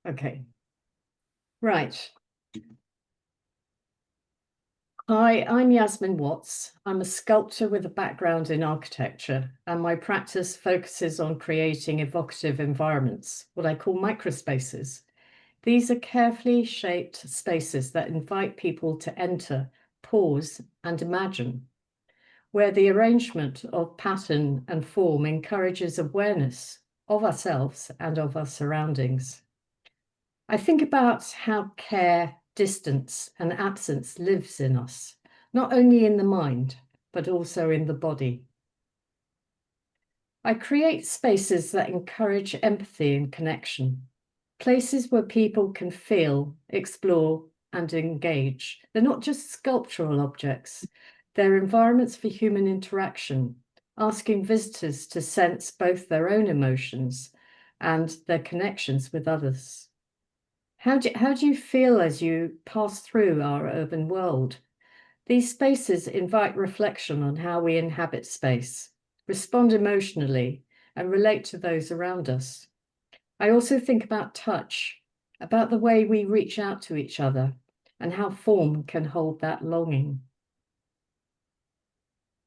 Okay, right. Hi, I'm Yasmin Watts. I'm a sculptor with a background in architecture, and my practice focuses on creating evocative environments, what I call microspaces. These are carefully shaped spaces that invite people to enter, pause, and imagine, where the arrangement of pattern and form encourages awareness of ourselves and of our surroundings. I think about how care, distance, and absence lives in us, not only in the mind, but also in the body. I create spaces that encourage empathy and connection, places where people can feel, explore, and engage. They're not just sculptural objects, they're environments for human interaction, asking visitors to sense both their own emotions and their connections with others. How do you feel as you pass through our urban world? These spaces invite reflection on how we inhabit space, respond emotionally, and relate to those around us. I also think about touch, about the way we reach out to each other, and how form can hold that longing.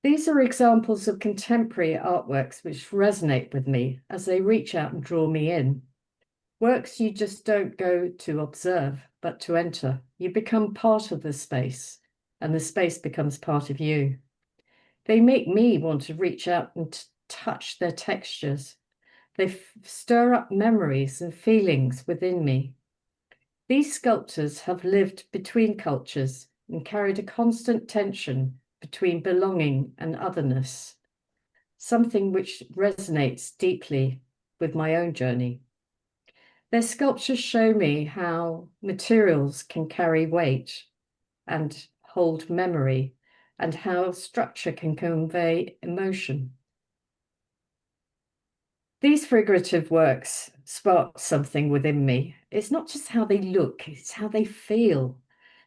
These are examples of contemporary artworks which resonate with me as they reach out and draw me in. Works you just don't go to observe, but to enter. You become part of the space, and the space becomes part of you. They make me want to reach out and touch their textures. They stir up memories and feelings within me. These sculptors have lived between cultures and carried a constant tension between belonging and otherness, something which resonates deeply with my own journey. Their sculptures show me how materials can carry weight and hold memory, and how structure can convey emotion. These figurative works spark something within me. It's not just how they look, it's how they feel.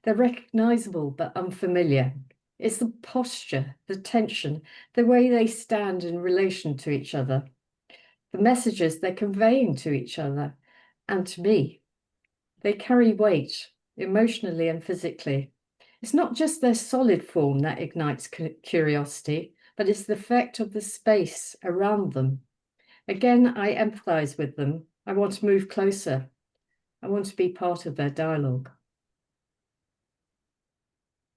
They're recognizable but unfamiliar. It's the posture, the tension, the way they stand in relation to each other, the messages they're conveying to each other and to me. They carry weight emotionally and physically. It's not just their solid form that ignites curiosity, but it's the effect of the space around them. Again, I empathize with them. I want to move closer. I want to be part of their dialogue.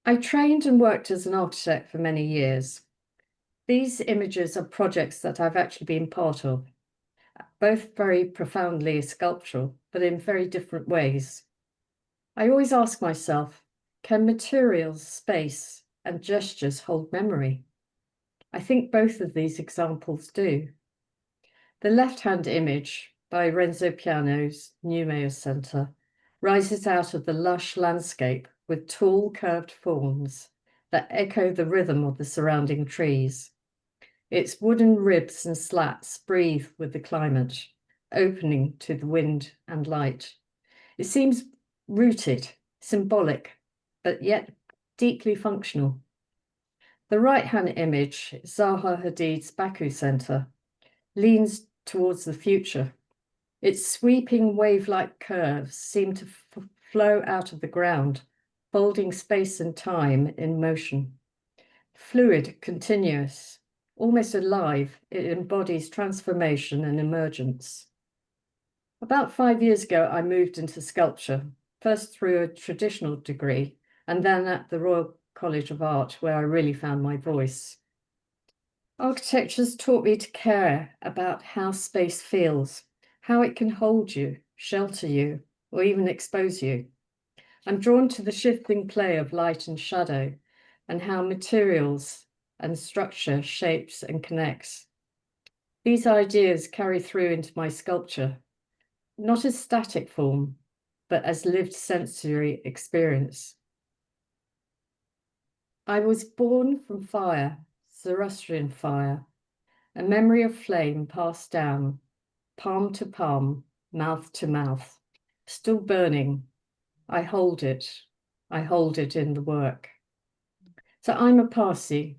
I trained and worked as an architect for many years. These images are projects that I've actually been part of, both very profoundly sculptural, but in very different ways. I always ask myself, can materials, space, and gestures hold memory? I think both of these examples do. The left-hand image by Renzo Piano's Numeo Center rises out of the lush landscape with tall curved forms that echo the rhythm of the surrounding trees. Its wooden ribs and slats breathe with the climate, opening to the wind and light. It seems rooted, symbolic, but yet deeply functional. The right-hand image, Zaha Hadid's Baku Center, leans towards the future. Its sweeping wave-like curves seem to flow out of the ground, folding space and time in motion. Fluid, continuous, almost alive, it embodies transformation and emergence. About 5 years ago, I moved into sculpture, first through a traditional degree, and then at the Royal College of Art, where I really found my voice. Architecture's taught me to care about how space feels, how it can hold you, shelter you, or even expose you. I'm drawn to the shifting play of light and shadow, and how materials and structure shapes and connects. These ideas carry through into my sculpture, not as static form, but as lived sensory experience. I was born from fire, Zoroastrian fire, a memory of flame passed down, palm to palm, mouth to mouth, still burning. I hold it. I hold it in the work. So I'm a Parsi,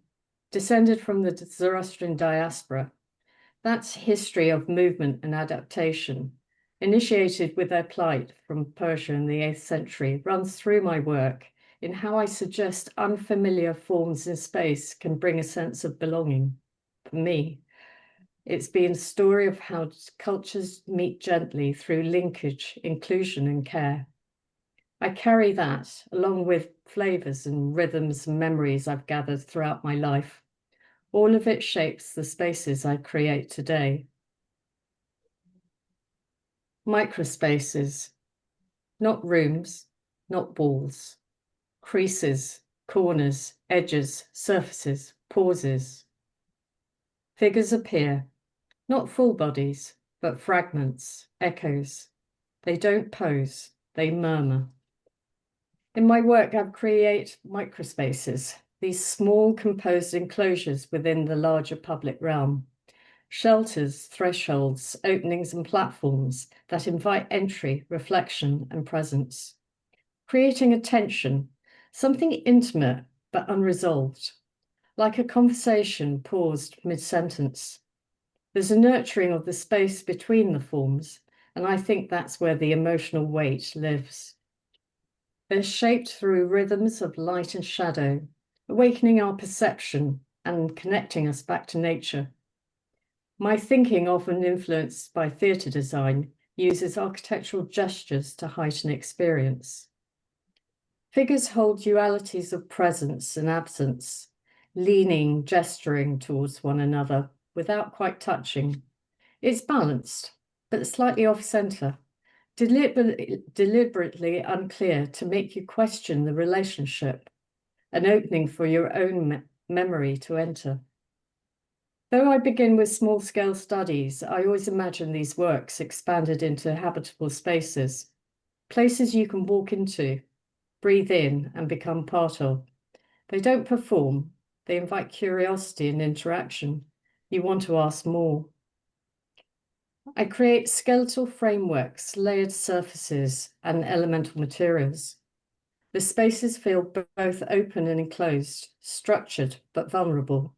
descended from the Zoroastrian diaspora. That's history of movement and adaptation, initiated with their plight from Persia in the 8th century, runs through my work in how I suggest unfamiliar forms in space can bring a sense of belonging. For me, it's been a story of how cultures meet gently through linkage, inclusion, and care. I carry that along with flavors and rhythms and memories I've gathered throughout my life. All of it shapes the spaces I create today. Microspaces, not rooms, not walls, creases, corners, edges, surfaces, pauses. Figures appear, not full bodies, but fragments, echoes. They don't pose, they murmur. In my work, I've created microspaces, these small composed enclosures within the larger public realm. Shelters, thresholds, openings, and platforms that invite entry, reflection, and presence. Creating a tension, something intimate but unresolved, like a conversation paused mid-sentence. There's a nurturing of the space between the forms, and I think that's where the emotional weight lives. They're shaped through rhythms of light and shadow, awakening our perception and connecting us back to nature. My thinking, often influenced by theatre design, uses architectural gestures to heighten experience. Figures hold dualities of presence and absence, leaning, gesturing towards one another without quite touching. It's balanced, but slightly off-center, deliberately unclear to make you question the relationship, an opening for your own memory to enter. Though I begin with small-scale studies, I always imagine these works expanded into habitable spaces, places you can walk into, breathe in, and become part of. They don't perform, they invite curiosity and interaction. You want to ask more. I create skeletal frameworks, layered surfaces, and elemental materials. The spaces feel both open and enclosed, structured but vulnerable.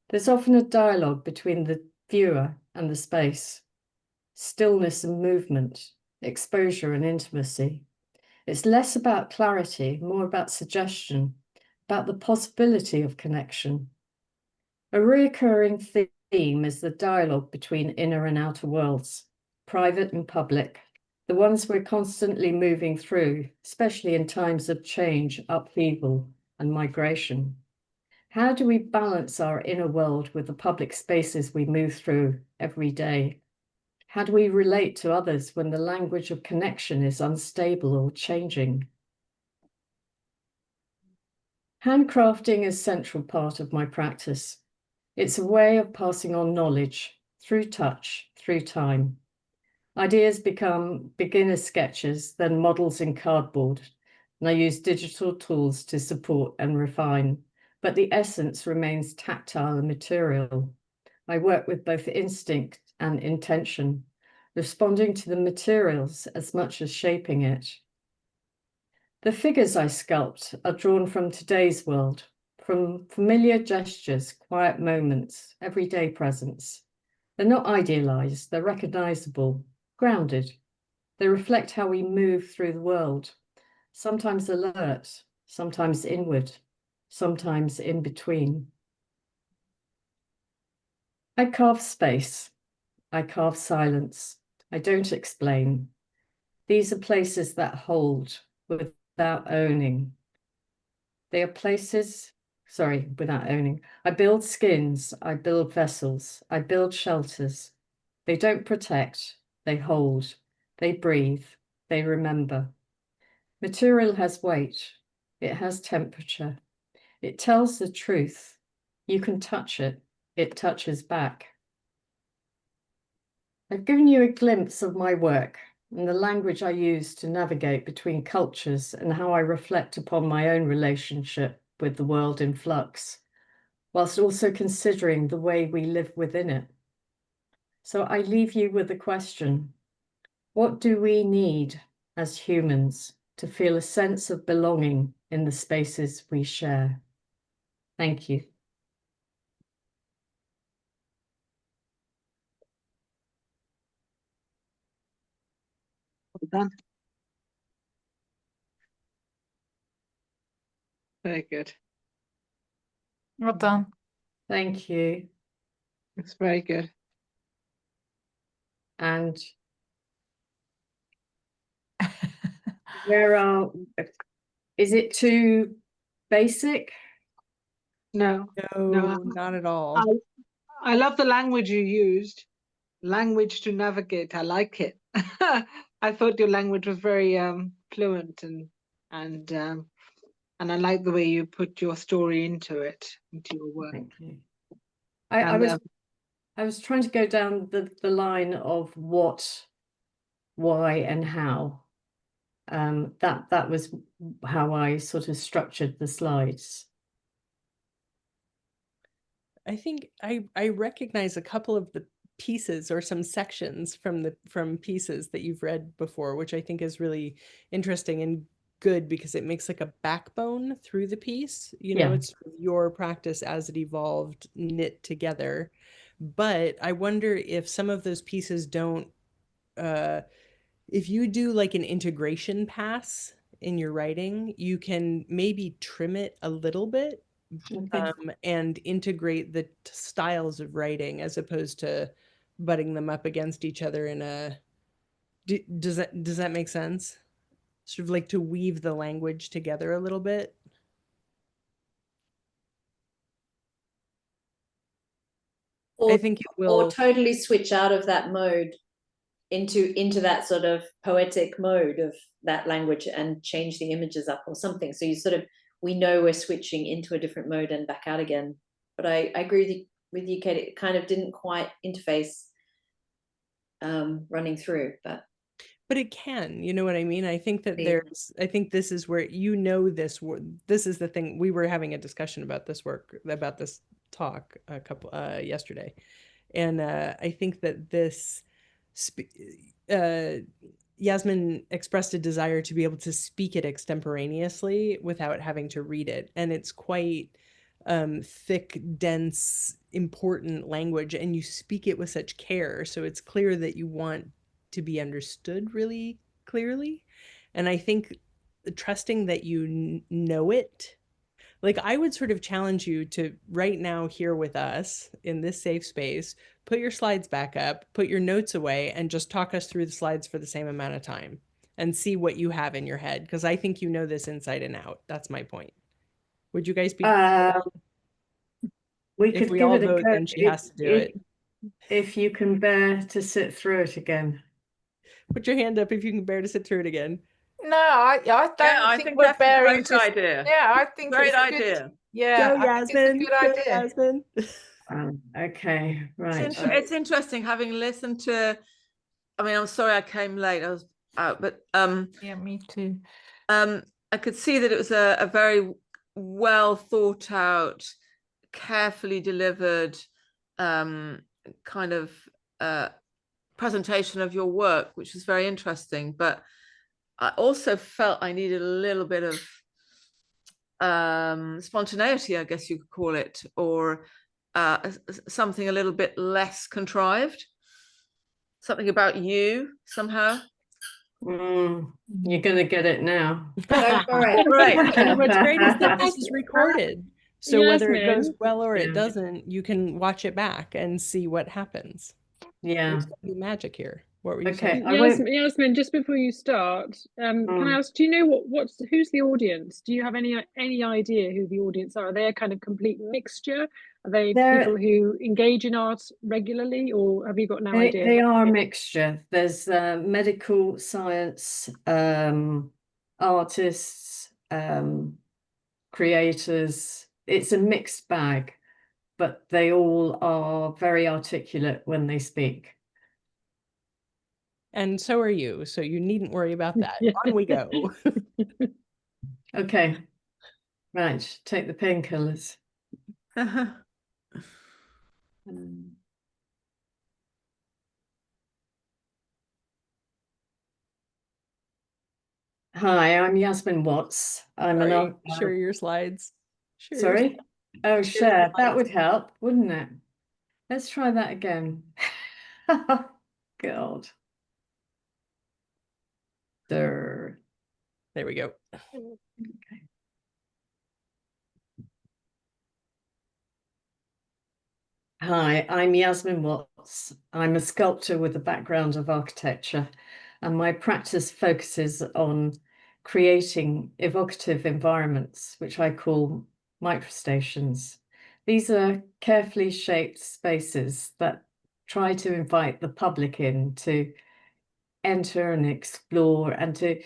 There's often a dialogue between the viewer and the space, stillness and movement, exposure and intimacy. It's less about clarity, more about suggestion, about the possibility of connection. A recurring theme is the dialogue between inner and outer worlds, private and public, the ones we're constantly moving through, especially in times of change, upheaval, and migration. How do we balance our inner world with the public spaces we move through every day? How do we relate to others when the language of connection is unstable or changing? Handcrafting is a central part of my practice. It's a way of passing on knowledge through touch, through time. Ideas become beginner sketches, then models in cardboard, and I use digital tools to support and refine, but the essence remains tactile and material. I work with both instinct and intention, responding to the materials as much as shaping it. The figures I sculpt are drawn from today's world, from familiar gestures, quiet moments, everyday presence. They're not idealized, they're recognizable, grounded. They reflect how we move through the world, sometimes alert, sometimes inward, sometimes in between. I carve space. I carve silence. I don't explain. These are places that hold without owning. They are places, without owning. I build skins, I build vessels, I build shelters. They don't protect, they hold, they breathe, they remember. Material has weight, it has temperature, it tells the truth. You can touch it, it touches back. I've given you a glimpse of my work and the language I use to navigate between cultures and how I reflect upon my own relationship with the world in flux, whilst also considering the way we live within it. So I leave you with a question. What do we need as humans to feel a sense of belonging in the spaces we share? Thank you. done. Very good. Well done. Thank you. It's very good. And where are, is it too basic? No, No, not at all. I love the language you used. Language to navigate. I like it. I thought your language was very fluent and I like the way you put your story into it, into your work. Thank you. And I was trying to go down the line of what, why, and how. That was how I sort of structured the slides. I think I recognize a couple of the pieces or some sections from pieces that you've read before, which I think is really interesting and good because it makes like a backbone through the piece. You know, Yeah. it's your practice as it evolved knit together. But I wonder if some of those pieces don't if you do like an integration pass in your writing, you can maybe trim it a little bit Okay. and integrate the styles of writing as opposed to butting them up against each other in a does that make sense? Sort of like to weave the language together a little bit. I think it or will. totally switch out of that mode into that sort of poetic mode of that language and change the images up or something. So you sort of, we know we're switching into a different mode and back out again. But I agree with you, Kate, it kind of didn't quite interface running through, but it can, you know what I mean? I think that Yeah. I think this is where, you know, this is the thing. We were having a discussion about this talk a couple, yesterday. And I think that Yasmin expressed a desire to be able to speak it extemporaneously without having to read it. And it's quite thick, dense, important language, and you speak it with such care. So it's clear that you want to be understood really clearly. And I think trusting that you know it, like I would sort of challenge you to right now here with us in this safe space, put your slides back up, put your notes away, and just talk us through the slides for the same amount of time and see what you have in your head. Because I think you know this inside and out. That's my point. Would you guys be? We If could we give all it a vote, go then she has to do it. if you can bear to sit through it again. Put your hand up if you can bear to sit through it again. No, I don't I think think we're that's a bearing great to. idea. Yeah, I think Great it's a idea. good. Yeah, Go, I think it's a Yasmin. good Go, idea. Yasmin. Okay, right. It's interesting having listened to. I mean, I'm sorry I came late. I was out, but Yeah, me too. I could see that it was a very well thought out, carefully delivered kind of presentation of your work, which was very interesting. But I also felt I needed a little bit of spontaneity, I guess you could call it, or something a little bit less contrived, something about you somehow. You're gonna get it now. Go for it. Right. And what's great is that this is recorded. So whether it goes Yasmin. well or it Yeah. doesn't, you can watch it back and see what happens. Yeah. There's gonna be magic here. What were you Okay. saying? I won't. Yasmin, just before you start, can I ask, do you know who's the audience? Do you have any idea who the audience are? Are they a kind of complete mixture? Are they people who engage in art regularly, or have you got no idea? They are a mixture. There's medical science, artists, creators. It's a mixed bag, but they all are very articulate when they speak. And so are you. So you needn't worry about that. Yeah. On we go. Okay. Right. Take the painkillers. Hi, I'm Yasmin Watts. I'm an Sorry, share your slides. Sorry? Oh, Share share. That slides. would help, wouldn't it? Let's try that again. God. There. There we go. Okay. Hi, I'm Yasmin Watts. I'm a sculptor with a background of architecture, and my practice focuses on creating evocative environments, which I call microstations. These are carefully shaped spaces that try to invite the public in to enter and explore and to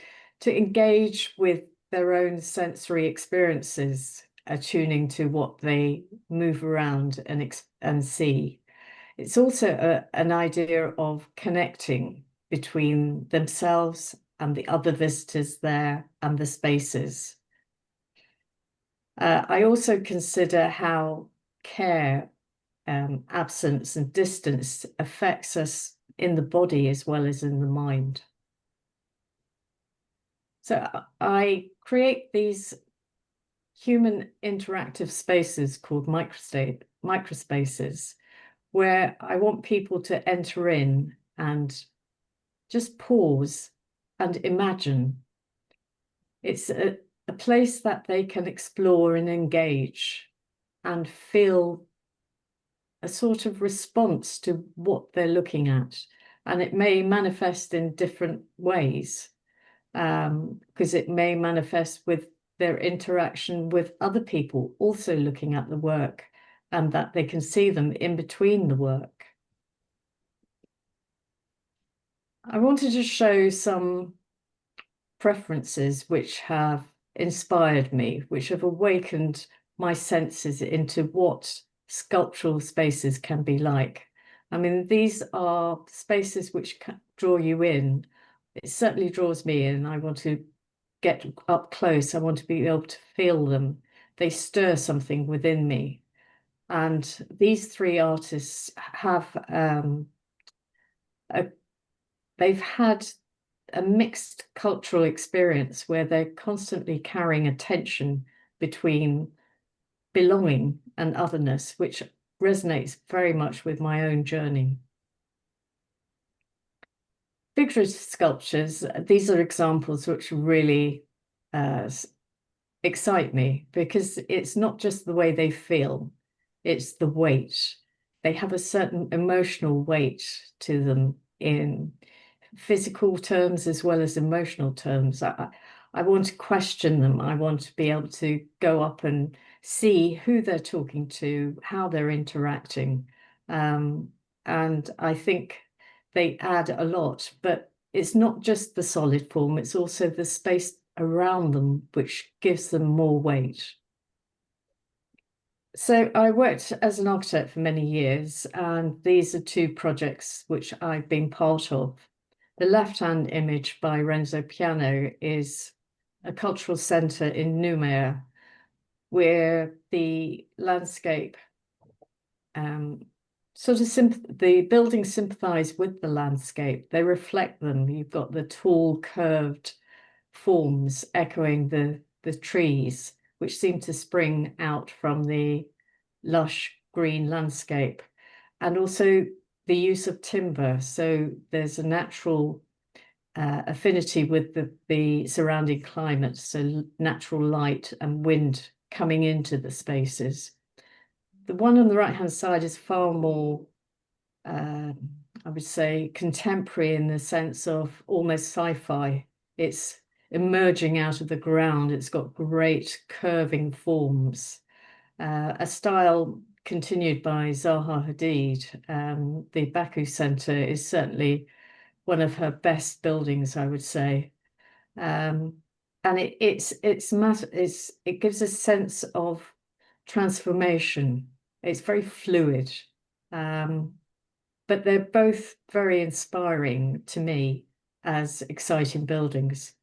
engage with their own sensory experiences, attuning to what they move around and see. It's also an idea of connecting between themselves and the other visitors there and the spaces. I also consider how care, absence and distance affects us in the body as well as in the mind. So I create these human interactive spaces called microspaces, where I want people to enter in and just pause and imagine. It's a place that they can explore and engage and feel a sort of response to what they're looking at. And it may manifest in different ways, because it may manifest with their interaction with other people also looking at the work, and that they can see them in between the work. I wanted to show some preferences which have inspired me, which have awakened my senses into what sculptural spaces can be like. I mean, these are spaces which draw you in. It certainly draws me in. I want to get up close. I want to be able to feel them. They stir something within me. And these three artists have they've had a mixed cultural experience where they're constantly carrying a tension between belonging and otherness, which resonates very much with my own journey. Figurative sculptures, these are examples which really excite me, because it's not just the way they feel, it's the weight. They have a certain emotional weight to them in physical terms as well as emotional terms. I want to question them. I want to be able to go up and see who they're talking to, how they're interacting. And I think they add a lot, but it's not just the solid form, it's also the space around them which gives them more weight. So I worked as an architect for many years, and these are two projects which I've been part of. The left-hand image by Renzo Piano is a cultural centre in Noumea, where the landscape the buildings sympathise with the landscape. They reflect them. You've got the tall, curved forms echoing the trees, which seem to spring out from the lush green landscape, and also the use of timber. So there's a natural affinity with the surrounding climate, so natural light and wind coming into the spaces. The one on the right-hand side is far more, I would say, contemporary in the sense of almost sci-fi. It's emerging out of the ground. It's got great curving forms, a style continued by Zaha Hadid. The Baku Center is certainly one of her best buildings, I would say. And it gives a sense of transformation. It's very fluid, but they're both very inspiring to me as exciting buildings.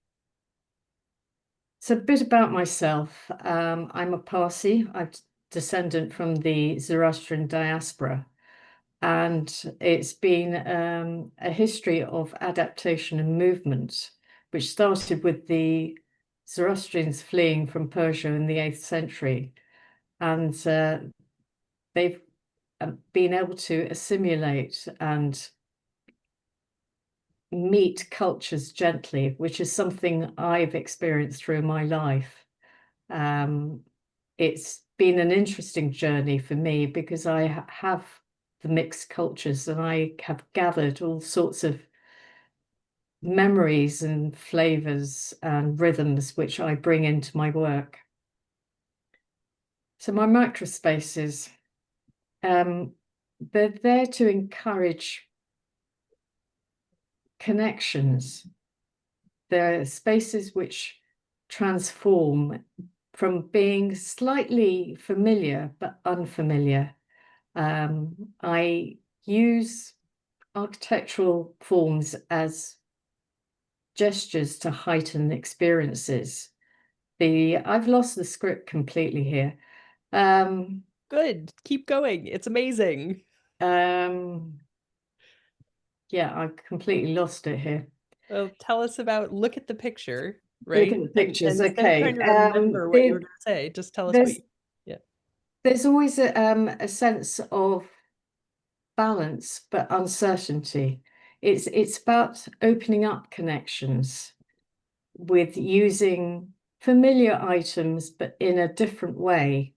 So a bit about myself. I'm a Parsi. I'm descendant from the Zoroastrian diaspora, and it's been a history of adaptation and movement, which started with the Zoroastrians fleeing from Persia in the 8th century. And they've been able to assimilate and meet cultures gently, which is something I've experienced through my life. It's been an interesting journey for me because I have the mixed cultures, and I have gathered all sorts of memories and flavors and rhythms which I bring into my work. So my microspaces, they're there to encourage connections. They're spaces which transform from being slightly familiar but unfamiliar. I use architectural forms as gestures to heighten experiences. I've lost the script completely here. Good. Keep going. It's amazing. Yeah, I've completely lost it here. Well, tell us about look at the picture, Look right? at the pictures. And instead of trying Okay. to remember what you were going to say, just tell us what you. There's always a sense of balance, but uncertainty. It's about opening up connections with using familiar items, but in a different way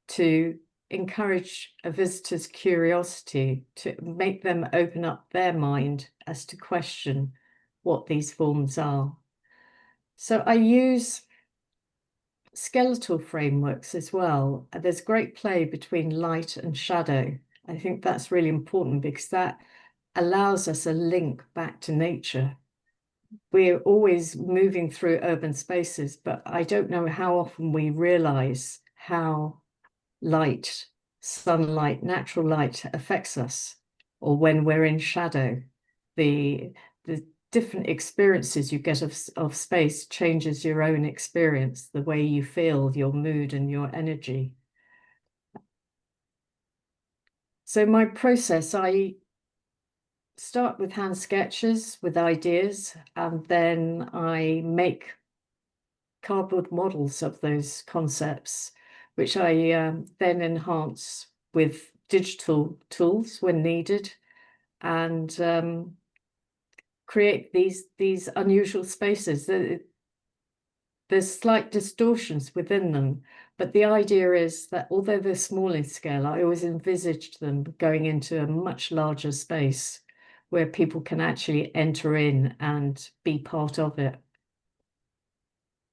to encourage a visitor's curiosity, to make them open up their mind as to question what these forms are. So I use skeletal frameworks as well. There's great play between light and shadow. I think that's really important because that allows us a link back to nature. We're always moving through urban spaces, but I don't know how often we realize how light, sunlight, natural light affects us, or when we're in shadow. The different experiences you get of space changes your own experience, the way you feel, your mood and your energy. So my process, I start with hand sketches with ideas, and then I make cardboard models of those concepts, which I then enhance with digital tools when needed, and create these unusual spaces. There's slight distortions within them, but the idea is that although they're small in scale, I always envisaged them going into a much larger space where people can actually enter in and be part of it.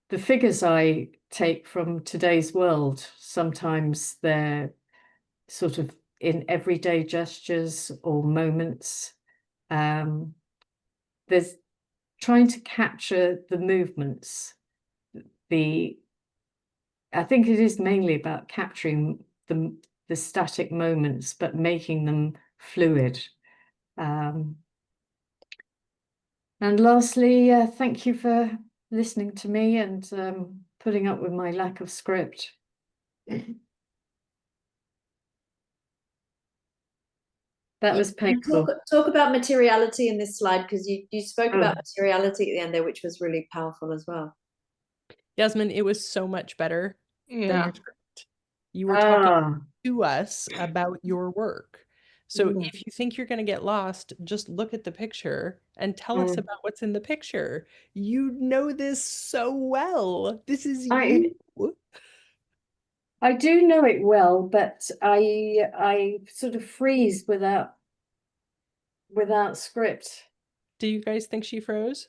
The figures I take from today's world, sometimes they're sort of in everyday gestures or moments. There's trying to capture the movements. I think it is mainly about capturing the static moments, but making them fluid. And lastly, thank you for listening to me and putting up with my lack of script. That was painful. Talk about materiality in this slide, because you spoke about materiality at the end there, which was really powerful as well. Yasmin, it was so much better than your script. You were talking to us about your work. So if you think you're going to get lost, just look at the picture and tell us about what's in the picture. You know this so well. This is you. I do know it well, but I sort of freeze without script. Do you guys think she froze?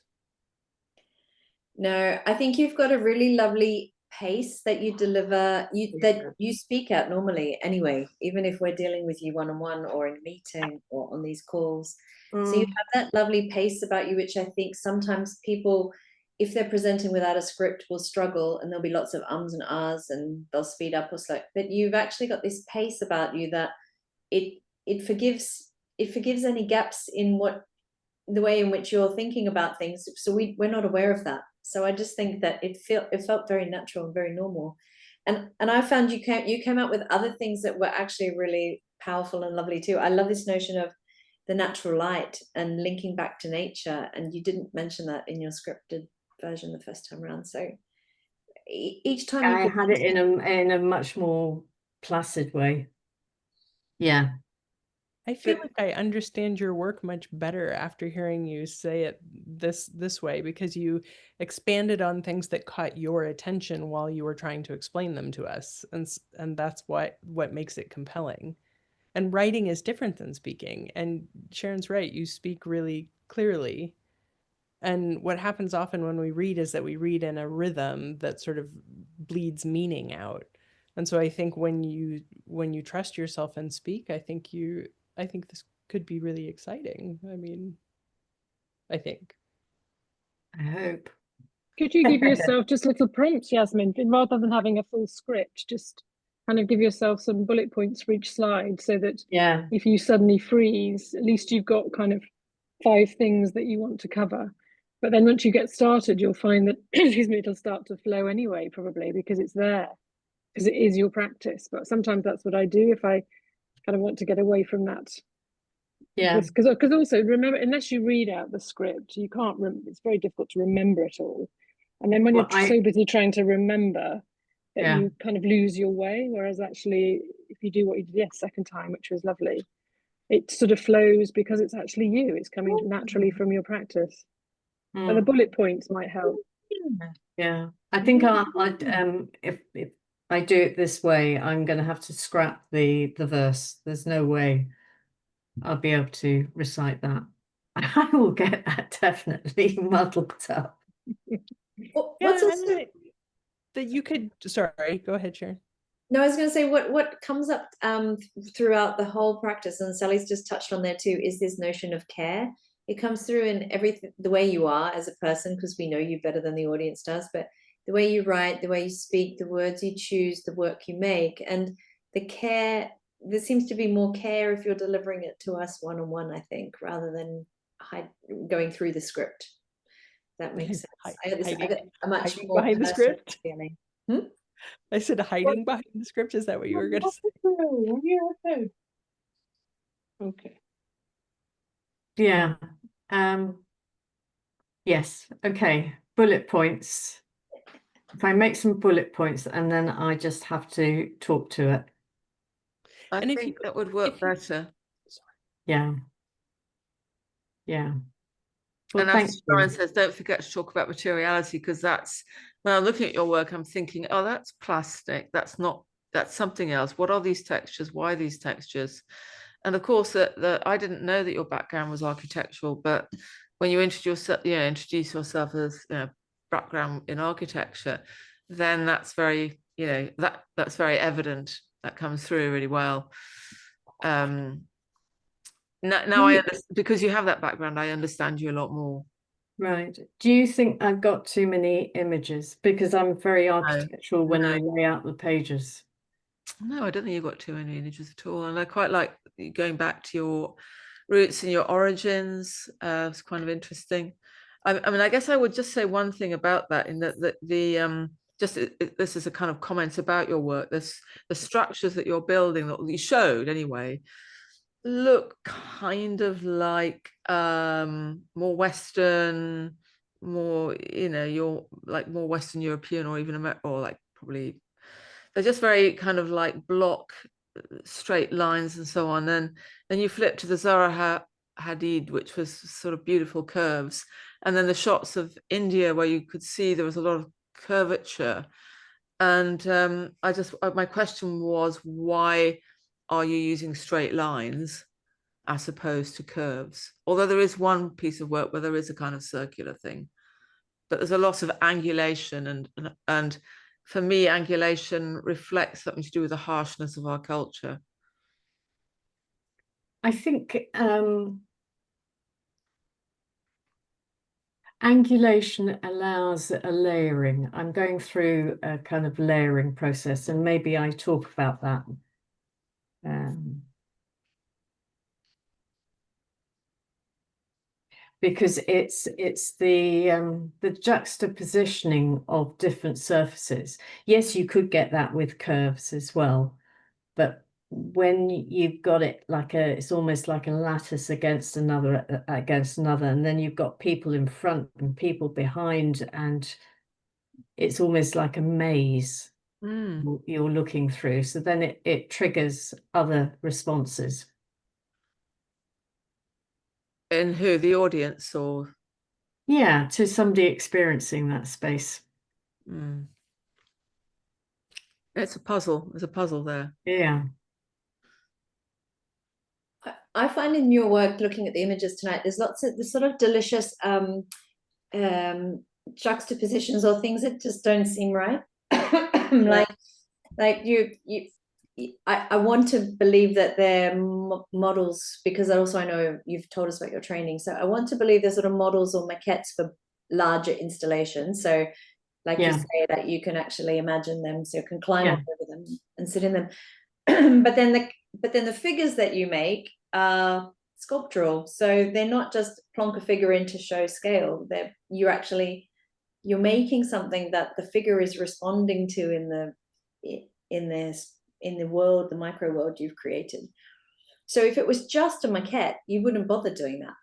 No, I think you've got a really lovely pace that you deliver, that you speak at normally anyway, even if we're dealing with you one-on-one or in a meeting or on these calls. So you have that lovely pace about you, which I think sometimes people, if they're presenting without a script, will struggle, and there'll be lots of ums and ahs, and they'll speed up or slow. But you've actually got this pace about you that it forgives any gaps in the way in which you're thinking about things. So we're not aware of that. So I just think that it felt very natural and very normal. And I found you came out with other things that were actually really powerful and lovely too. I love this notion of the natural light and linking back to nature. And you didn't mention that in your scripted version the first time around. So each time I had it in a much more placid way. Yeah. I feel But- like I understand your work much better after hearing you say it this way, because you expanded on things that caught your attention while you were trying to explain them to us, and that's what makes it compelling. And writing is different than speaking, and Sharon's right, you speak really clearly. And what happens often when we read is that we read in a rhythm that sort of bleeds meaning out. And so I think when you trust yourself and speak, I think this could be really exciting. I mean, I think. I hope. Could you give yourself just little prompts, Yasmin, rather than having a full script? Just kind of give yourself some bullet points for each slide, so that Yeah. if you suddenly freeze, at least you've got kind of 5 things that you want to cover. But then once you get started, you'll find that, excuse me, it'll start to flow anyway, probably because it's there, because it is your practice. But sometimes that's what I do if I kind of want to get away from that. Yeah. Because also remember, unless you read out the script, you can't. It's very difficult to remember it all. And then when Well, you're so busy trying to remember that Yeah. you kind of lose your way. Whereas actually, if you do what you did second time, which was lovely, it sort of flows because it's actually you. It's coming naturally from your practice. But the bullet points might help. Yeah. I think if I do it this way, I'm going to have to scrap the verse. There's no way I'll be able to recite that. I will get that definitely muddled up. What's also that you could, sorry, go ahead, Sharon. No, I was going to say what comes up throughout the whole practice, and Sally's just touched on there too, is this notion of care. It comes through in everything, the way you are as a person, because we know you better than the audience does, but the way you write, the way you speak, the words you choose, the work you make, and the care. There seems to be more care if you're delivering it to us one-on-one, I think, rather than going through the script. That makes sense. I got a much more behind the script feeling. I said hiding behind the script. Is that what you were going to say? Okay. Yeah. Yes. Okay. Bullet points. If I make some bullet points and then I just have to talk to it. I think that would work better. Yeah. Yeah. Well, and thank as Sharon you. says, don't forget to talk about materiality, because that's, when I'm looking at your work, I'm thinking, oh, that's plastic. That's something else. What are these textures? Why these textures? And of course, I didn't know that your background was architectural, but when you introduce yourself as background in architecture, then that's very, that's very evident. That comes through really well. Now I understand, because you have that background, I understand you a lot more. Right. Do you think I've got too many images? Because I'm very architectural when I lay out the pages. No, I don't think you've got too many images at all. And I quite like going back to your roots and your origins. It's kind of interesting. I mean, I guess I would just say one thing about that, in that this is a kind of comment about your work. The structures that you're building, that you showed anyway, look kind of like more Western, more, you're like more Western European, or even or like probably, they're just very kind of like block straight lines and so on. Then you flip to the Zara Hadid, which was sort of beautiful curves, and then the shots of India where you could see there was a lot of curvature. And my question was, why are you using straight lines as opposed to curves? Although there is one piece of work where there is a kind of circular thing, but there's a lot of angulation, and for me, angulation reflects something to do with the harshness of our culture. I think angulation allows a layering. I'm going through a kind of layering process, and maybe I talk about that. Because it's the juxtapositioning of different surfaces. Yes, you could get that with curves as well, but when you've got it like it's almost like a lattice against another, and then you've got people in front and people behind, and it's almost like a maze you're looking through. So then it triggers other responses. In who, the audience, or Yeah, to somebody experiencing that space. It's a puzzle. There's a puzzle there. Yeah. I find in your work, looking at the images tonight, there's lots of this sort of delicious juxtapositions or things that just don't seem right. like you I want to believe that they're models, because also I know you've told us about your training, so I want to believe they're sort of models or maquettes for larger installations. So like you say, that you can actually imagine them, so you can climb up over them and sit in them. but then the figures that you make are sculptural, so they're not just plonk a figure in to show scale. You're making something that the figure is responding to in the world, the micro world you've created. So if it was just a maquette, you wouldn't bother doing that,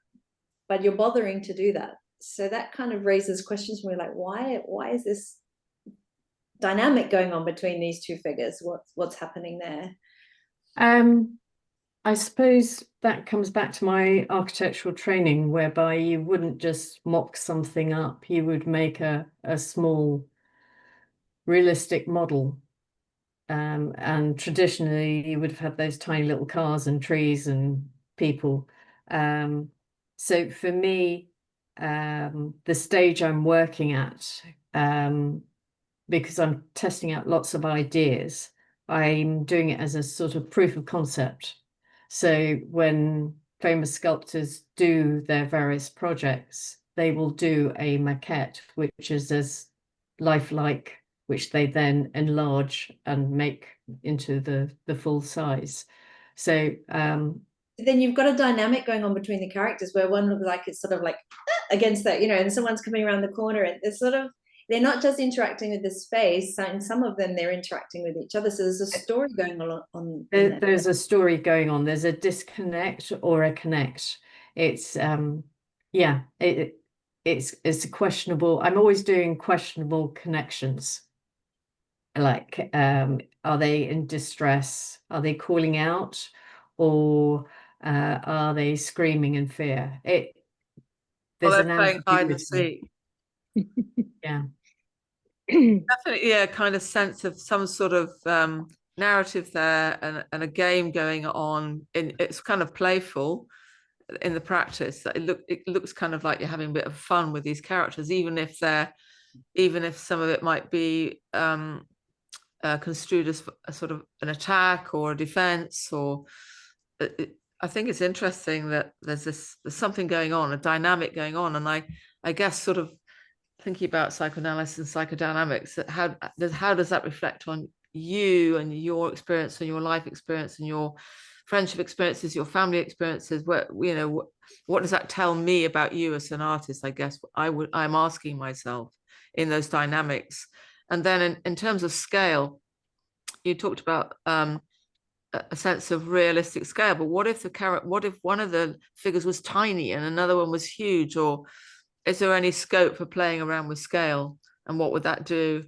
but you're bothering to do that. So that kind of raises questions for me, like why is this dynamic going on between these two figures? What's happening there? I suppose that comes back to my architectural training, whereby you wouldn't just mock something up, you would make a small realistic model. And traditionally you would have had those tiny little cars and trees and people. So for me, the stage I'm working at, because I'm testing out lots of ideas, I'm doing it as a sort of proof of concept. So when famous sculptors do their various projects, they will do a maquette, which is as lifelike, which they then enlarge and make into the full size. So then you've got a dynamic going on between the characters, where one looks like it's sort of like against that, and someone's coming around the corner, and it's sort of, they're not just interacting with the space, and some of them they're interacting with each other. So there's a story going on. There's a story going on. There's a disconnect or a connect. It's it's a questionable. I'm always doing questionable connections. Like, are they in distress? Are they calling out, or are they screaming in fear? There's an playing hide and ambiguity. Yeah. Definitely, yeah, kind of sense of some sort of narrative there, and a game going on. It's kind of playful in the practice. It looks kind of like you're having a bit of fun with these characters, even if some of it might be construed as a sort of an attack or a defense. Or I think it's interesting that there's something going on, a dynamic going on, and I guess sort of thinking about psychoanalysis and psychodynamics, that how does that reflect on you and your experience and your life experience and your friendship experiences, your family experiences? What does that tell me about you as an artist? I guess I'm asking myself in those dynamics. And then in terms of scale, you talked about a sense of realistic scale, but what if one of the figures was tiny and another one was huge? Or is there any scope for playing around with scale, and what would that do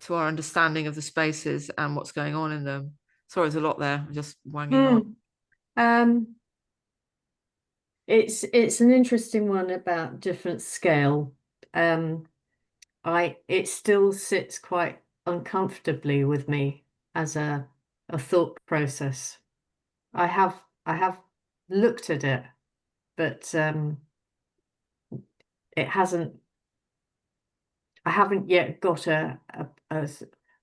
to our understanding of the spaces and what's going on in them? Sorry, there's a lot there. I'm just wanging on. It's an interesting one about different scale. It still sits quite uncomfortably with me as a thought process. I have looked at it, but it hasn't. I haven't yet got a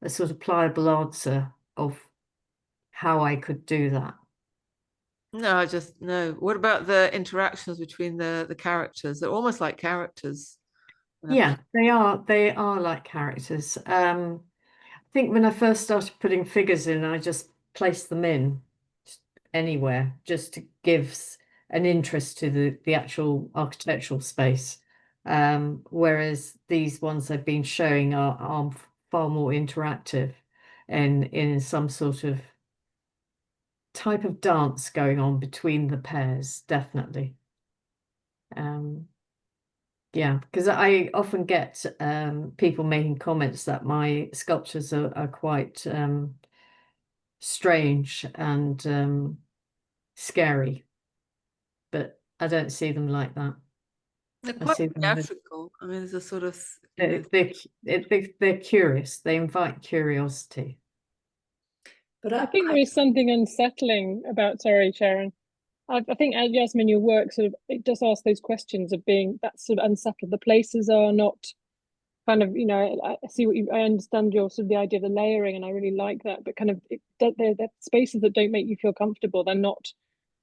sort of pliable answer of how I could do that. No, no. What about the interactions between the characters? They're almost like characters. Yeah, they are like characters. I think when I first started putting figures in, I just placed them in anywhere just to give an interest to the actual architectural space. Whereas these ones I've been showing are far more interactive and in some sort of type of dance going on between the pairs, definitely. Yeah, because I often get people making comments that my sculptures are quite strange and scary. But I don't see them like that. They're I quite see them as theatrical. I mean, there's a sort of, you know, they're curious. They invite curiosity. But I think there is something unsettling about, sorry, Sharon. I think, Yasmin, your work sort of, it does ask those questions of being that sort of unsettled. The places are not kind of, you know, I see what you, I understand your sort of the idea of the layering, and I really like that, but kind of they're spaces that don't make you feel comfortable. They're not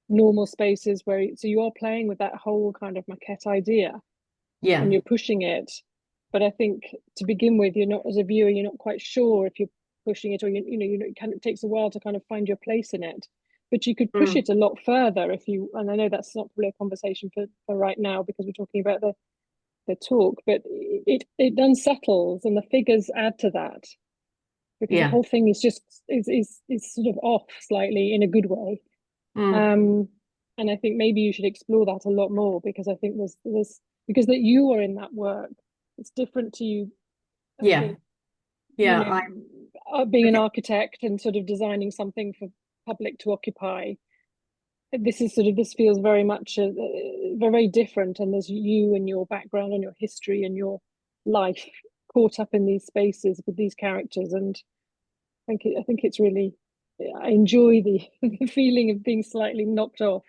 normal spaces where, so you are playing with that whole kind of maquette idea Yeah. and you're pushing it. But I think to begin with, you're not, as a viewer, you're not quite sure if you're pushing it, or you know, it kind of takes a while to kind of find your place in it. But you could push it a lot further if you, and I know that's not probably a conversation for right now because we're talking about the talk, but it unsettles, and the figures add to that, because the whole thing is just is sort of off slightly in a good way. And I think maybe you should explore that a lot more, because I think there's because that you are in that work, it's different to you. I think, you know, being an architect and sort of designing something for public to occupy. This is sort of, this feels very much very different, and there's you and your background and your history and your life caught up in these spaces with these characters, and I think it's really, I enjoy the feeling of being slightly knocked off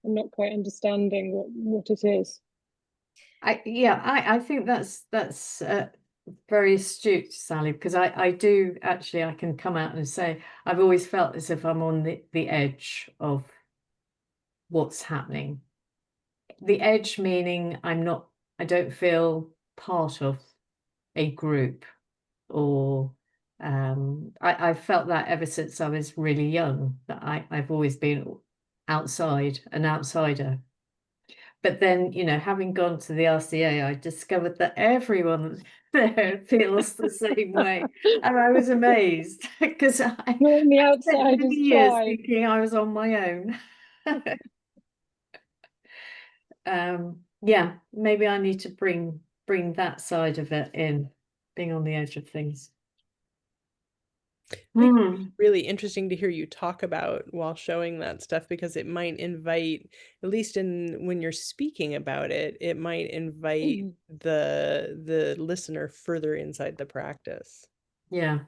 and not quite understanding what it is. I think that's very astute, Sally, because I do actually, I can come out and say I've always felt as if I'm on the edge of what's happening. The edge meaning I don't feel part of a group, or I felt that ever since I was really young, that I've always been outside, an outsider. But then, you know, having gone to the RCA, I discovered that everyone there feels the same way. And I was amazed because I on the spent outside many is years fine. thinking I was on my own. Yeah, maybe I need to bring that side of it in, being on the edge of things. I think it's really interesting to hear you talk about while showing that stuff, because it might invite, at least when you're speaking about it, it might invite the listener further inside the practice. Yeah.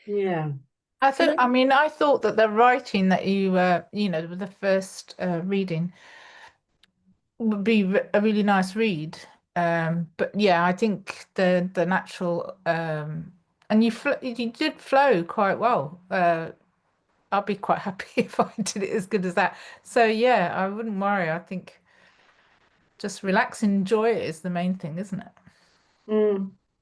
Yeah. I thought that the writing that you you know, the first reading would be a really nice read. But yeah, I think the natural and you did flow quite well. I'll be quite happy if I did it as good as that. So yeah, I wouldn't worry. I think just relax and enjoy it is the main thing, isn't it?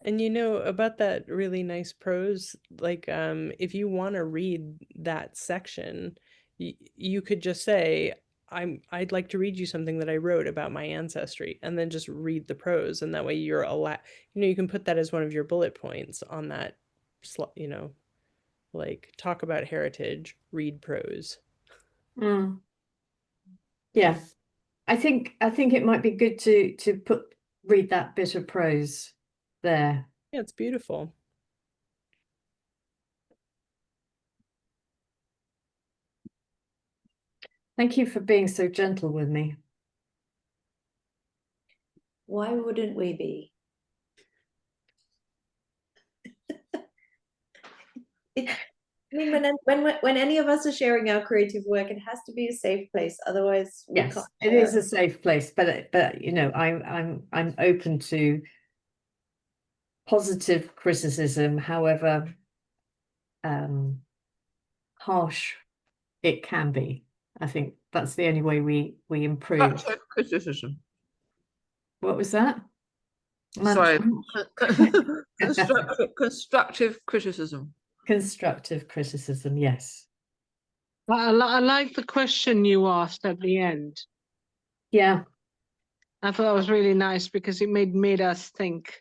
And you know, about that really nice prose, like if you want to read that section, you could just say, I'd like to read you something that I wrote about my ancestry, and then just read the prose, and that way you're you know, you can put that as one of your bullet points on that, you know, like talk about heritage, read prose. Yeah, I think it might be good to read that bit of prose there. Yeah, it's beautiful. Thank you for being so gentle with me. Why wouldn't we be? I mean, when any of us are sharing our creative work, it has to be a safe place. Otherwise, we Yes, can't it is a safe place, but you know, I'm open to positive criticism, however harsh it can be. I think that's the only way we improve. constructive criticism. What was that? Sorry, constructive criticism. Constructive criticism, yes. I like the question you asked at the end. Yeah. I thought that was really nice because it made us think.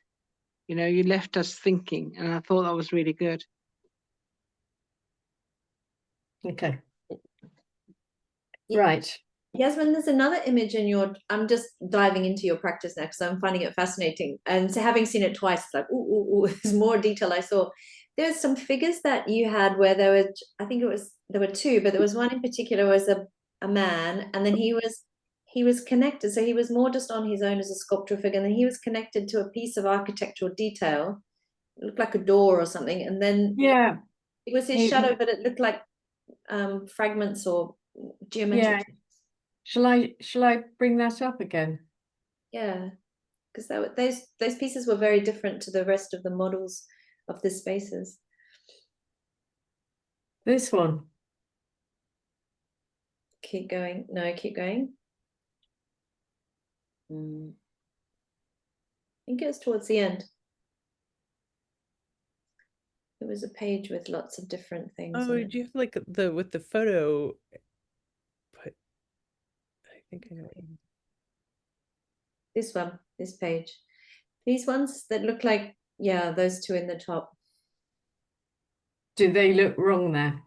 You know, you left us thinking, and I thought that was really good. Okay. Right. Yasmin, there's another image in your, I'm just diving into your practice now because I'm finding it fascinating. And so having seen it twice, it's like, there's more detail I saw. There's some figures that you had where there were, I think it was there were two, but there was one in particular was a man, and then he was connected. So he was more just on his own as a sculptural figure, and then he was connected to a piece of architectural detail. It looked like a door or something, and then Yeah, it was his he- shadow, but it looked like fragments or geometric. yeah. Shall I bring that up again? Yeah, because those pieces were very different to the rest of the models of the spaces. This one. Keep going. No, keep going. I think it was towards the end. It was a page with lots of different things. Oh, on it. do you have like with the photo? Put, I think I know. This one, this page. These ones that look like, yeah, those two in the top. Do they look wrong there?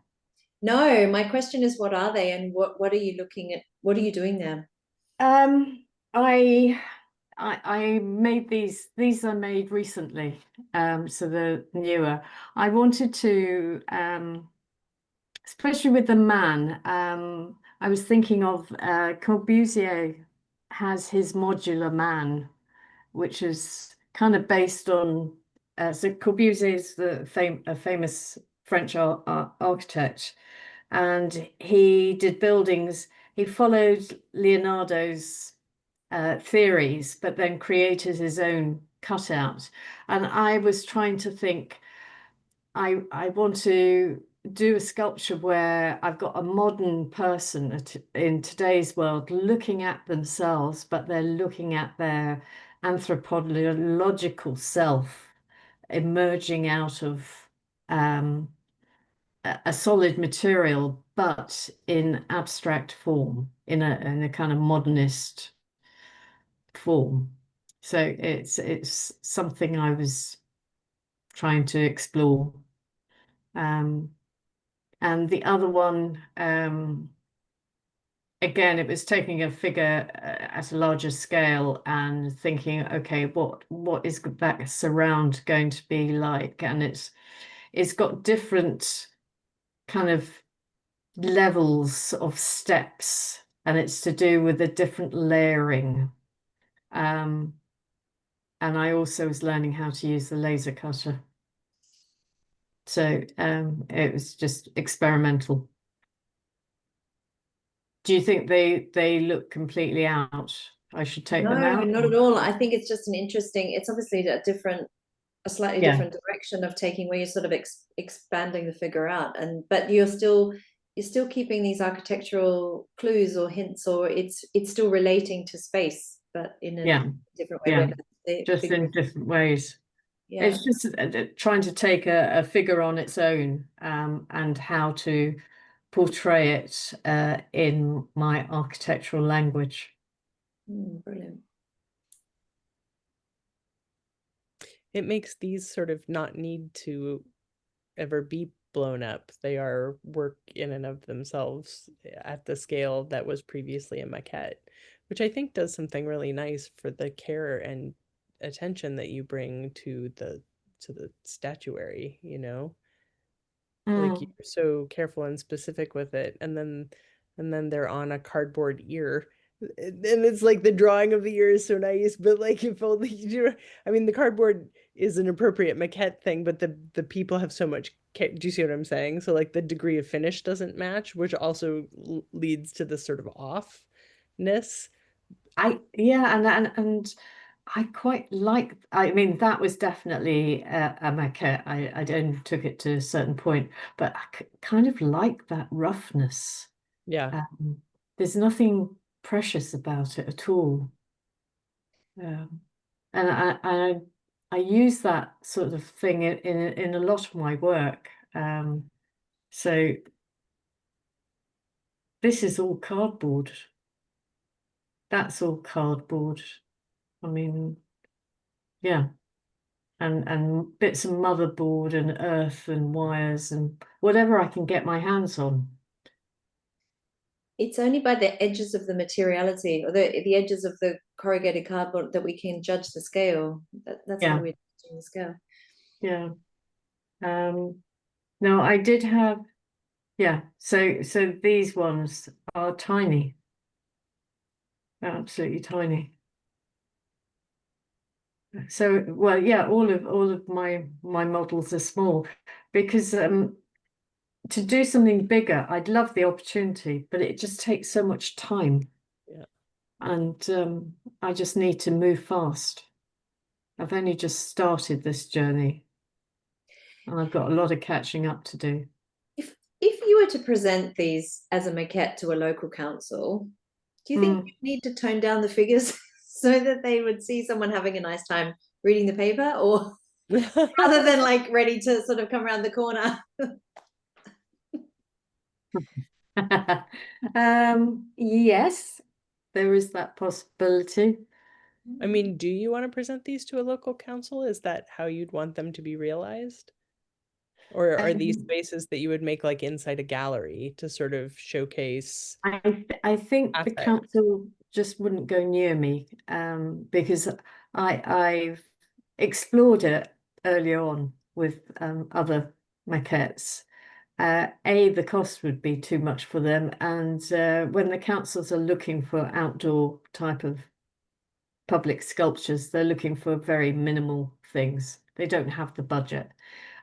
No, my question is, what are they, and what are you looking at? What are you doing there? I made these. These are made recently, so they're newer. I wanted to, especially with the man. I was thinking of Corbusier has his modular man, which is kind of based on. So Corbusier is a famous French architect, and he did buildings. He followed Leonardo's theories, but then created his own cutout. And I was trying to think, I want to do a sculpture where I've got a modern person in today's world looking at themselves, but they're looking at their anthropological self emerging out of a solid material, but in abstract form, in a kind of modernist form. So it's something I was trying to explore. And the other one, again, it was taking a figure at a larger scale and thinking, okay, what is that surround going to be like? And it's got different kind of levels of steps, and it's to do with the different layering. And I also was learning how to use the laser cutter. So it was just experimental. Do you think they look completely out? I should take them No, out? not at all. I think it's just an interesting, it's obviously a slightly Yeah. different direction of taking where you're sort of expanding the figure out, but you're still keeping these architectural clues or hints, or it's still relating to space, but in a different way. Yeah. Where the Just figure in different ways. Yeah. It's just trying to take a figure on its own and how to portray it in my architectural language. Brilliant. It makes these sort of not need to ever be blown up. They are work in and of themselves at the scale that was previously a maquette, which I think does something really nice for the care and attention that you bring to the statuary, you know? Like you're so careful and specific with it, and then they're on a cardboard ear. And it's like the drawing of the ear is so nice, but like if only I mean, the cardboard is an appropriate maquette thing, but the people have so much care. Do you see what I'm saying? So like the degree of finish doesn't match, which also leads to this sort of offness. And I quite like, I mean, that was definitely a maquette. I only took it to a certain point, but I kind of like that roughness. Yeah. There's nothing precious about it at all. And I use that sort of thing in a lot of my work. So this is all cardboard. That's all cardboard. I mean, yeah. And bits of motherboard and earth and wires and whatever I can get my hands on. It's only by the edges of the materiality, or the edges of the corrugated cardboard, that we can judge the scale. That's how we're judging the scale. Yeah. No, I did have, Yeah, so these ones are tiny. They're absolutely tiny. So, well, yeah, all of my models are small because to do something bigger, I'd love the opportunity, but it just takes so much time. Yeah. And I just need to move fast. I've only just started this journey, and I've got a lot of catching up to do. If you were to present these as a maquette to a local council, do you think you need to tone down the figures so that they would see someone having a nice time reading the paper, or rather than like ready to sort of come around the corner? Yes, there is that possibility. I mean, do you want to present these to a local council? Is that how you'd want them to be realized? Or are these spaces that you would make like inside a gallery to sort of showcase? I think the Affect. council just wouldn't go near me because I've explored it earlier on with other maquettes. The cost would be too much for them, and when the councils are looking for outdoor type of public sculptures, they're looking for very minimal things. They don't have the budget,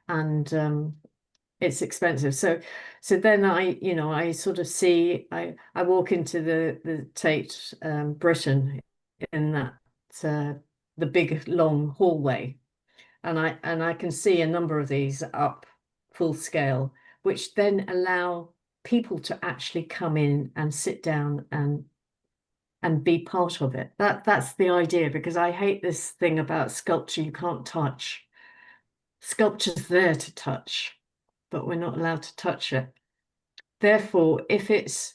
and it's expensive. So then I sort of see I walk into the Tate Britain in that the big long hallway, and I can see a number of these up full scale, which then allow people to actually come in and sit down and be part of it. That's the idea, because I hate this thing about sculpture you can't touch. Sculpture's there to touch, but we're not allowed to touch it. Therefore, if it's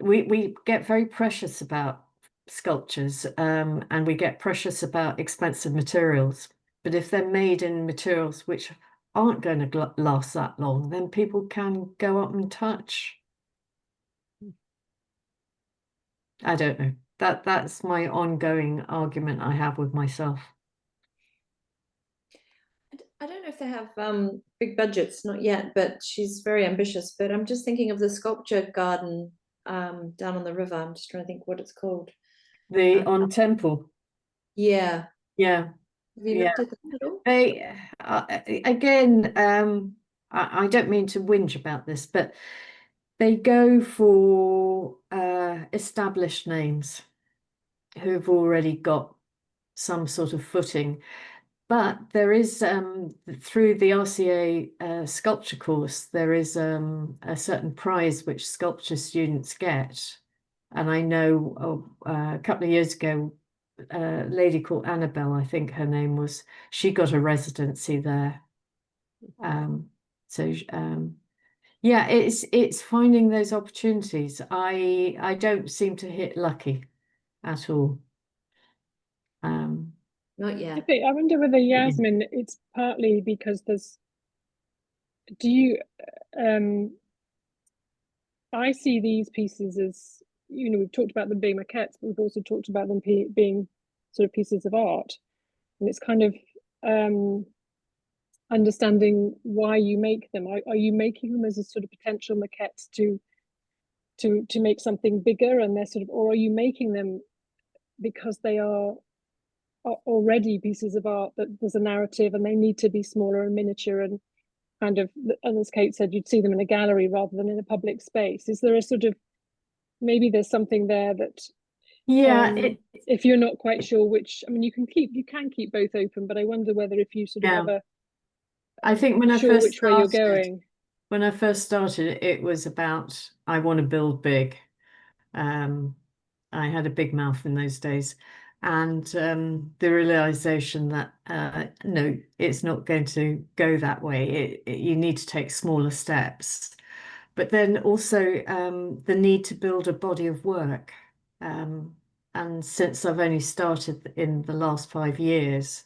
we get very precious about sculptures, and we get precious about expensive materials. But if they're made in materials which aren't going to last that long, then people can go up and touch. I don't know. That's my ongoing argument I have with myself. I don't know if they have big budgets, not yet, but she's very ambitious. But I'm just thinking of the sculpture garden down on the river. I'm just trying to think what it's called. The on Temple. Yeah. Yeah. Have you looked at that at all? They again, I don't mean to whinge about this, but they go for established names who've already got some sort of footing. But there is through the RCA sculpture course, there is a certain prize which sculpture students get. And I know a couple of years ago, a lady called Annabelle, I think her name was, she got a residency there. Yeah, it's finding those opportunities. I don't seem to hit lucky at all. Not yet. I wonder whether, Yasmin, it's partly because I see these pieces as, we've talked about them being maquettes, but we've also talked about them being sort of pieces of art. And it's kind of understanding why you make them. Are you making them as a sort of potential maquettes to make something bigger, and they're sort of, or are you making them because they are already pieces of art that there's a narrative and they need to be smaller and miniature and kind of, as Kate said, you'd see them in a gallery rather than in a public space? Is there a sort of, maybe there's something there that if you're not quite sure which, I mean, you can keep both open, but I wonder whether if you sort of have I think when I sure first which way you're going. When I first started, it was about I want to build big. I had a big mouth in those days, and the realization that no, it's not going to go that way. You need to take smaller steps, but then also the need to build a body of work. And since I've only started in the last 5 years,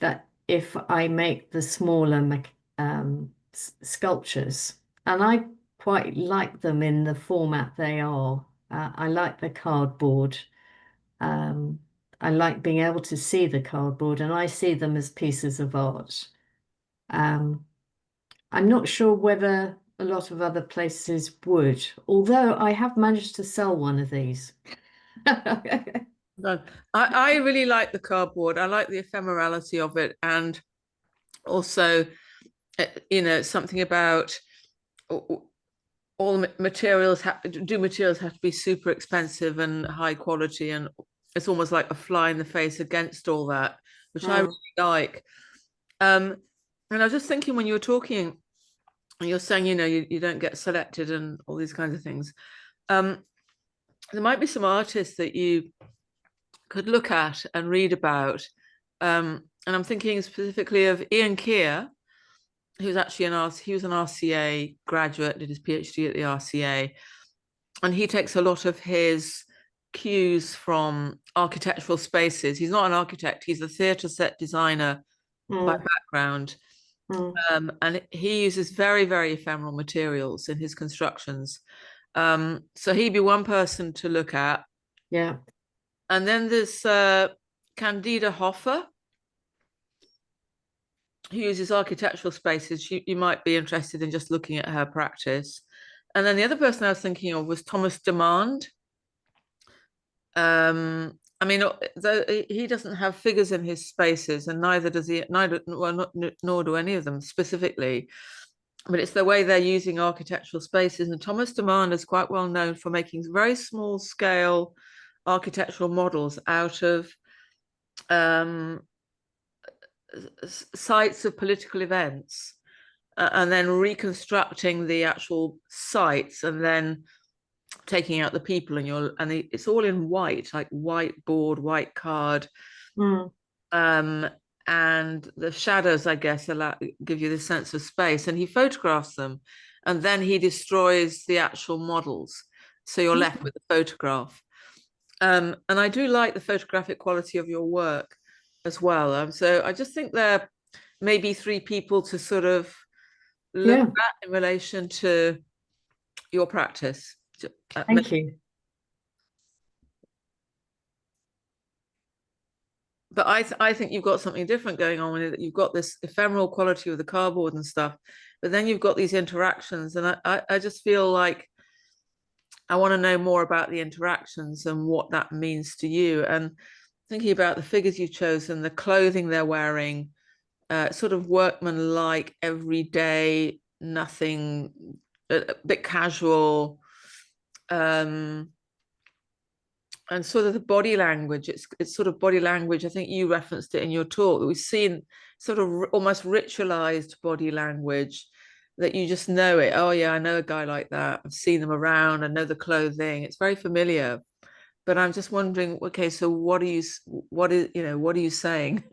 that if I make the smaller sculptures, and I quite like them in the format they are. I like the cardboard. I like being able to see the cardboard, and I see them as pieces of art. I'm not sure whether a lot of other places would, although I have managed to sell one of these. No, I really like the cardboard. I like the ephemerality of it, and also, you know, something about all the materials have to be super expensive and high quality, and it's almost like a fly in the face against all that, which I really like. And I was just thinking when you were talking, you're saying, you know, you don't get selected and all these kinds of things. There might be some artists that you could look at and read about. And I'm thinking specifically of Ian Keir, who's actually he was an RCA graduate, did his PhD at the RCA, and he takes a lot of his cues from architectural spaces. He's not an architect, he's a theatre set designer by background. And he uses very, very ephemeral materials in his constructions. So he'd be one person to look at. Yeah. And then there's Candida Hoffer, who uses architectural spaces. You might be interested in just looking at her practice. And then the other person I was thinking of was Thomas Demand. I mean, though he doesn't have figures in his spaces, and neither does he, nor do any of them specifically. But it's the way they're using architectural spaces. And Thomas Demand is quite well known for making very small scale architectural models out of sites of political events, and then reconstructing the actual sites, and then taking out the people, and it's all in white, like white board, white card. And the shadows, I guess, give you this sense of space, and he photographs them, and then he destroys the actual models, so you're left with the photograph. And I do like the photographic quality of your work as well. So I just think there may be three people to sort of look at in relation to your practice. Thank you. But I think you've got something different going on with it. You've got this ephemeral quality with the cardboard and stuff, but then you've got these interactions, and I just feel like I want to know more about the interactions and what that means to you. And thinking about the figures you've chosen, the clothing they're wearing, sort of workman-like, everyday, nothing, a bit casual, and sort of the body language. It's sort of body language. I think you referenced it in your talk, that we've seen sort of almost ritualized body language, that you just know it. Oh yeah, I know a guy like that. I've seen them around. I know the clothing. It's very familiar. But I'm just wondering, okay, so what are you saying?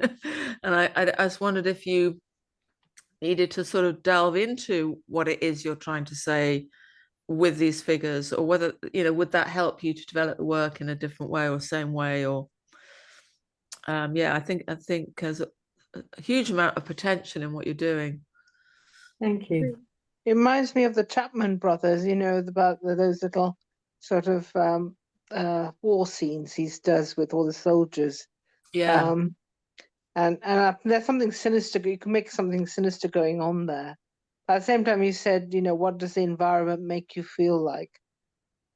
And I just wondered if you needed to sort of delve into what it is you're trying to say with these figures, or whether, would that help you to develop the work in a different way or same way, or yeah, I think there's a huge amount of potential in what you're doing. Thank you. It reminds me of the Chapman brothers, about those little sort of war scenes he does with all the soldiers. Yeah. And there's something sinister. You can make something sinister going on there. At the same time, you said, what does the environment make you feel like?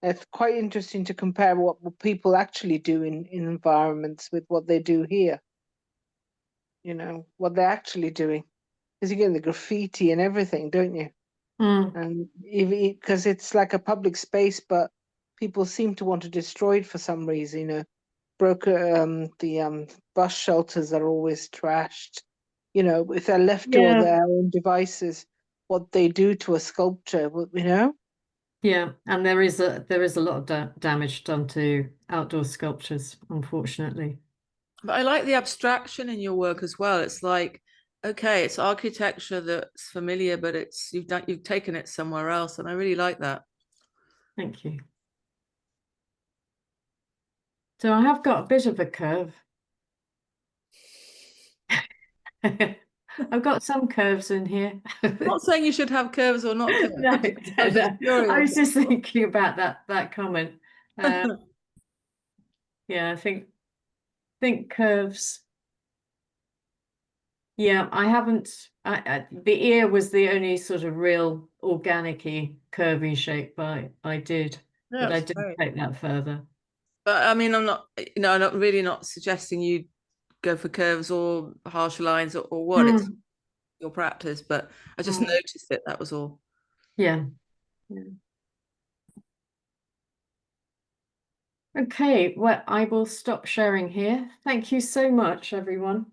It's quite interesting to compare what people actually do in environments with what they do here. What they're actually doing. Because you get the graffiti and everything, don't you? And because it's like a public space, but people seem to want to destroy it for some reason. The bus shelters are always trashed. If they're left to their own devices, what they do to a sculpture, Yeah, and there is a lot of damage done to outdoor sculptures, unfortunately. But I like the abstraction in your work as well. It's like, okay, it's architecture that's familiar, but you've taken it somewhere else, and I really like that. Thank you. So I have got a bit of a curve. I've got some curves in here. I'm not saying you should have curves or not curves. No. I was just thinking about that comment. Yeah, I think curves. Yeah, I haven't. The ear was the only sort of real organic-y, curvy shape, but I did. Yeah, But I it's didn't great. take that further. But I mean, I'm not, I'm not really not suggesting you go for curves or harsh lines or what. It's your practice, but I just noticed it. That was all. Yeah. Yeah. Okay, well, I will stop sharing here. Thank you so much, everyone.